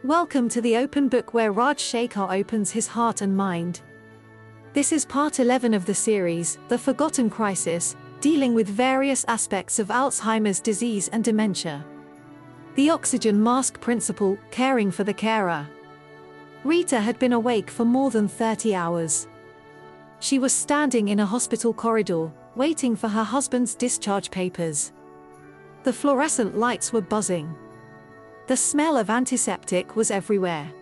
Welcome to the open book where Raj Shekhar opens his heart and mind. This is part 11 of the series, The Forgotten Crisis, dealing with various aspects of Alzheimer's disease and dementia. The oxygen mask principle, caring for the carer. Rita had been awake for more than 30 hours. She was standing in a hospital corridor, waiting for her husband's discharge papers. The fluorescent lights were buzzing. The smell of antiseptic was everywhere.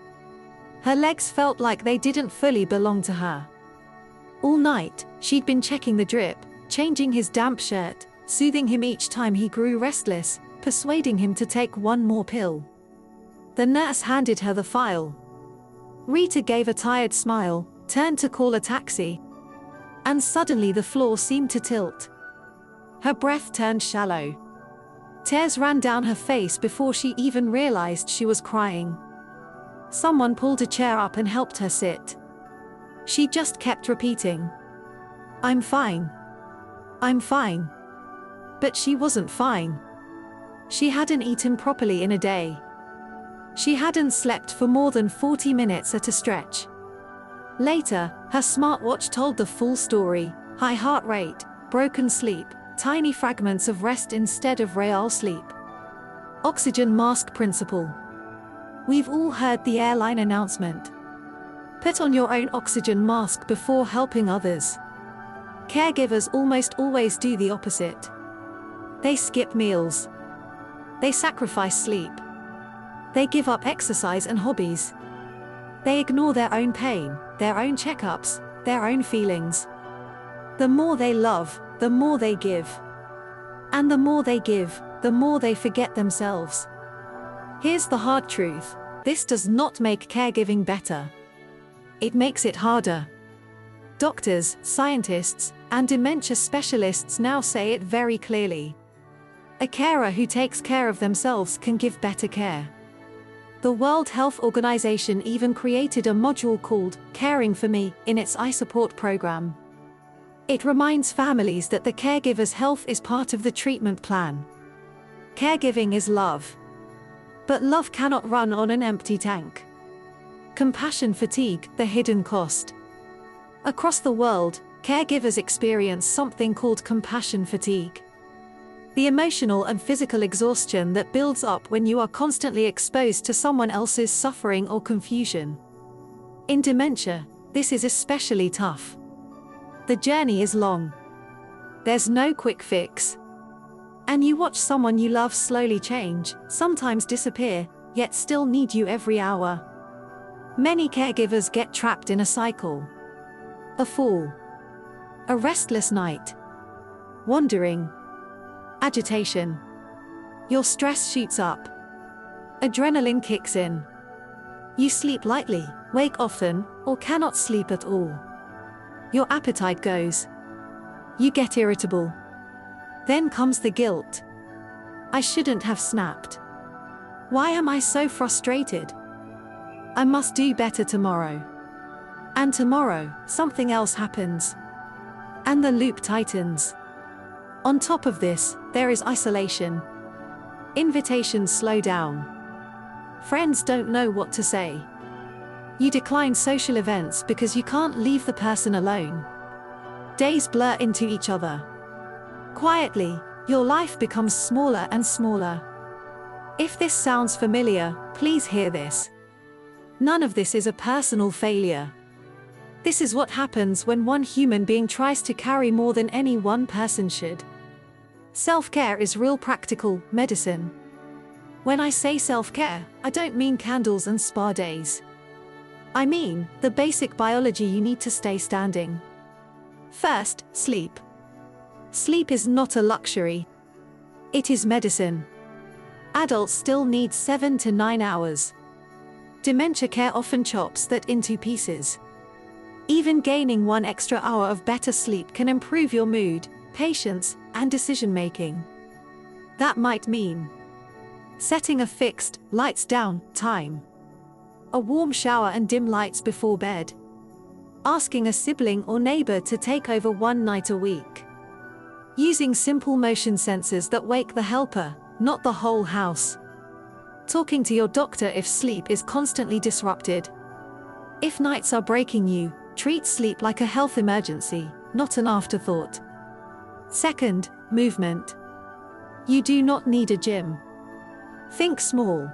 Her legs felt like they didn't fully belong to her. All night, she'd been checking the drip, changing his damp shirt, soothing him each time he grew restless, persuading him to take one more pill. The nurse handed her the file. Rita gave a tired smile, turned to call a taxi, and suddenly the floor seemed to tilt. Her breath turned shallow. Tears ran down her face before she even realized she was crying. Someone pulled a chair up and helped her sit. She just kept repeating, "I'm fine. I'm fine." But she wasn't fine. She hadn't eaten properly in a day. She hadn't slept for more than 40 minutes at a stretch. Later, her smartwatch told the full story: high heart rate, broken sleep, tiny fragments of rest instead of real sleep. Oxygen mask principle. We've all heard the airline announcement. Put on your own oxygen mask before helping others. Caregivers almost always do the opposite. They skip meals. They sacrifice sleep. They give up exercise and hobbies. They ignore their own pain, their own checkups, their own feelings. The more they love, the more they give. And the more they give, the more they forget themselves. Here's the hard truth: this does not make caregiving better. It makes it harder. Doctors, scientists, and dementia specialists now say it very clearly. A carer who takes care of themselves can give better care. The World Health Organization even created a module called Caring for Me in its iSupport program. It reminds families that the caregiver's health is part of the treatment plan. Caregiving is love. But love cannot run on an empty tank. Compassion fatigue, the hidden cost. Across the world, caregivers experience something called compassion fatigue. The emotional and physical exhaustion that builds up when you are constantly exposed to someone else's suffering or confusion. In dementia, this is especially tough. The journey is long. There's no quick fix. And you watch someone you love slowly change, sometimes disappear, yet still need you every hour. Many caregivers get trapped in a cycle. A fall. A restless night. Wandering. Agitation. Your stress shoots up. Adrenaline kicks in. You sleep lightly, wake often, or cannot sleep at all. Your appetite goes. You get irritable. Then comes the guilt. I shouldn't have snapped. Why am I so frustrated? I must do better tomorrow. And tomorrow, something else happens. And the loop tightens. On top of this, there is isolation. Invitations slow down. Friends don't know what to say. You decline social events because you can't leave the person alone. Days blur into each other. Quietly, your life becomes smaller and smaller. If this sounds familiar, please hear this. None of this is a personal failure. This is what happens when one human being tries to carry more than any one person should. Self-care is real practical medicine. When I say self-care, I don't mean candles and spa days. I mean the basic biology you need to stay standing. First, sleep. Sleep is not a luxury. It is medicine. Adults still need 7 to 9 hours. Dementia care often chops that into pieces. Even gaining 1 extra hour of better sleep can improve your mood, patience, and decision-making. That might mean setting a fixed, lights down, time. A warm shower and dim lights before bed. Asking a sibling or neighbor to take over one night a week. Using simple motion sensors that wake the helper, not the whole house. Talking to your doctor if sleep is constantly disrupted. If nights are breaking you, treat sleep like a health emergency, not an afterthought. Second, movement. You do not need a gym. Think small.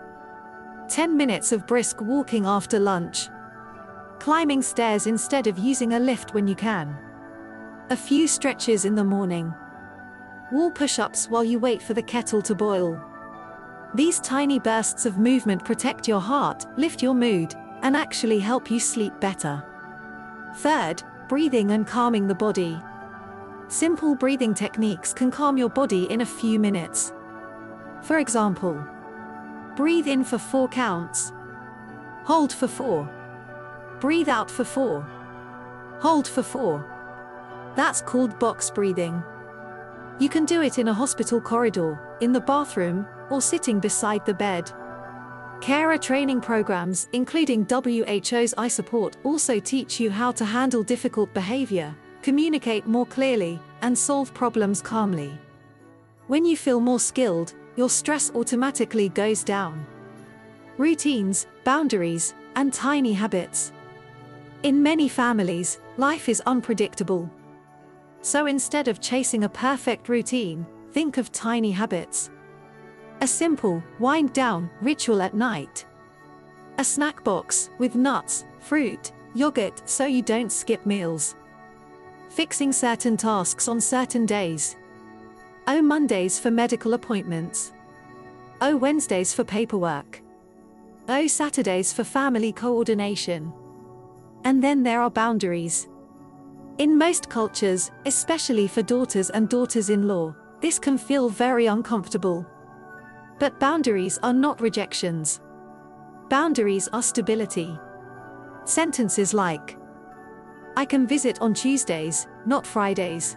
10 minutes of brisk walking after lunch. Climbing stairs instead of using a lift when you can. A few stretches in the morning. Wall push-ups while you wait for the kettle to boil. These tiny bursts of movement protect your heart, lift your mood, and actually help you sleep better. Third, breathing and calming the body. Simple breathing techniques can calm your body in a few minutes. For example, breathe in for 4 counts. Hold for 4. Breathe out for 4. Hold for 4. That's called box breathing. You can do it in a hospital corridor, in the bathroom, or sitting beside the bed. Carer training programs, including WHO's iSupport, also teach you how to handle difficult behavior, communicate more clearly, and solve problems calmly. When you feel more skilled, your stress automatically goes down. Routines, boundaries, and tiny habits. In many families, life is unpredictable. So instead of chasing a perfect routine, think of tiny habits. A simple, wind-down ritual at night. A snack box with nuts, fruit, yogurt so you don't skip meals. Fixing certain tasks on certain days. Oh, Mondays for medical appointments. Oh, Wednesdays for paperwork. Oh, Saturdays for family coordination. And then there are boundaries. In most cultures, especially for daughters and daughters-in-law, this can feel very uncomfortable. But boundaries are not rejections. Boundaries are stability. Sentences like, I can visit on Tuesdays, not Fridays.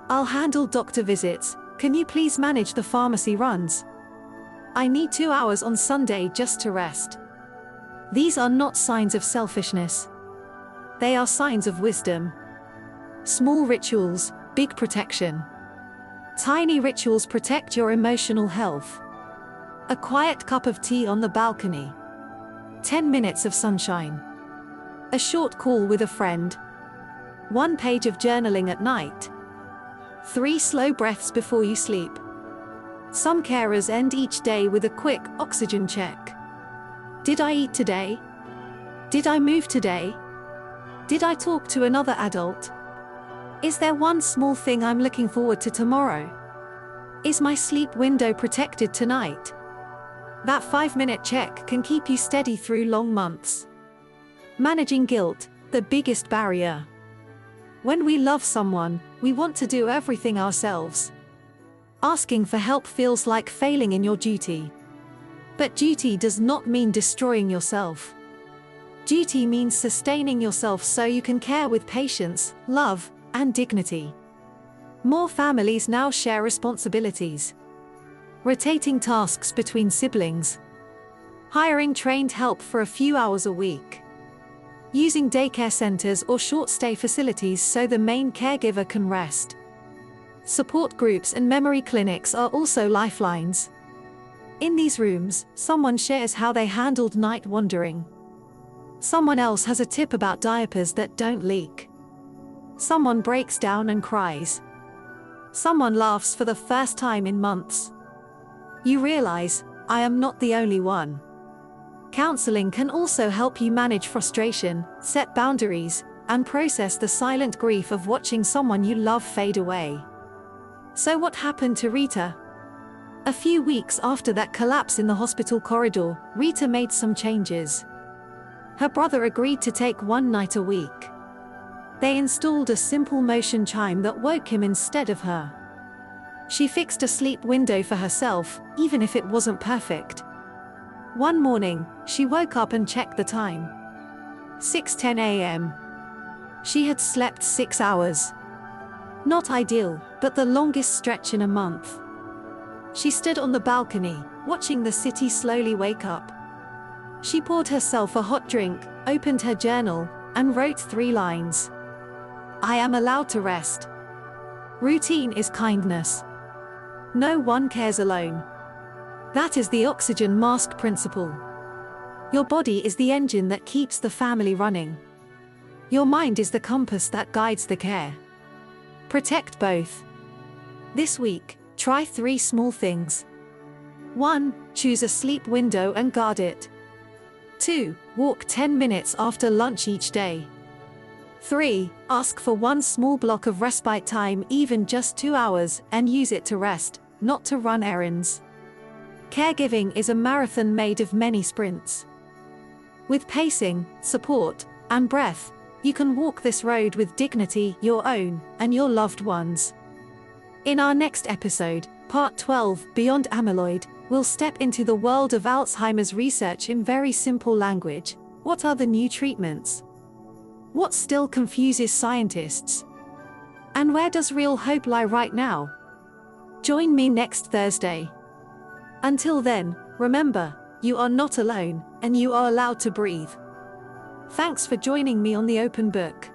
I'll handle doctor visits, can you please manage the pharmacy runs? I need 2 hours on Sunday just to rest. These are not signs of selfishness. They are signs of wisdom. Small rituals, big protection. Tiny rituals protect your emotional health. A quiet cup of tea on the balcony. 10 minutes of sunshine. A short call with a friend. 1 page of journaling at night. 3 slow breaths before you sleep. Some carers end each day with a quick oxygen check. Did I eat today? Did I move today? Did I talk to another adult? Is there one small thing I'm looking forward to tomorrow? Is my sleep window protected tonight? That 5-minute check can keep you steady through long months. Managing guilt, the biggest barrier. When we love someone, we want to do everything ourselves. Asking for help feels like failing in your duty. But duty does not mean destroying yourself. Duty means sustaining yourself so you can care with patience, love, and dignity. More families now share responsibilities. Rotating tasks between siblings. Hiring trained help for a few hours a week. Using daycare centers or short-stay facilities so the main caregiver can rest. Support groups and memory clinics are also lifelines. In these rooms, someone shares how they handled night wandering. Someone else has a tip about diapers that don't leak. Someone breaks down and cries. Someone laughs for the first time in months. You realize, I am not the only one. Counseling can also help you manage frustration, set boundaries, and process the silent grief of watching someone you love fade away. So what happened to Rita? A few weeks after that collapse in the hospital corridor, Rita made some changes. Her brother agreed to take 1 night a week. They installed a simple motion chime that woke him instead of her. She fixed a sleep window for herself, even if it wasn't perfect. One morning, she woke up and checked the time. 6:10 a.m. She had slept 6 hours. Not ideal, but the longest stretch in a month. She stood on the balcony, watching the city slowly wake up. She poured herself a hot drink, opened her journal, and wrote 3 lines. I am allowed to rest. Routine is kindness. No one cares alone. That is the oxygen mask principle. Your body is the engine that keeps the family running. Your mind is the compass that guides the care. Protect both. This week, try 3 small things. 1. Choose a sleep window and guard it. 2. Walk 10 minutes after lunch each day. 3. Ask for 1 small block of respite time, even just 2 hours, and use it to rest, not to run errands. Caregiving is a marathon made of many sprints. With pacing, support, and breath, you can walk this road with dignity, your own, and your loved ones. In our next episode, Part 12, Beyond Amyloid, we'll step into the world of Alzheimer's research in very simple language. What are the new treatments? What still confuses scientists? And where does real hope lie right now? Join me next Thursday. Until then, remember, you are not alone, and you are allowed to breathe. Thanks for joining me on The Open Book.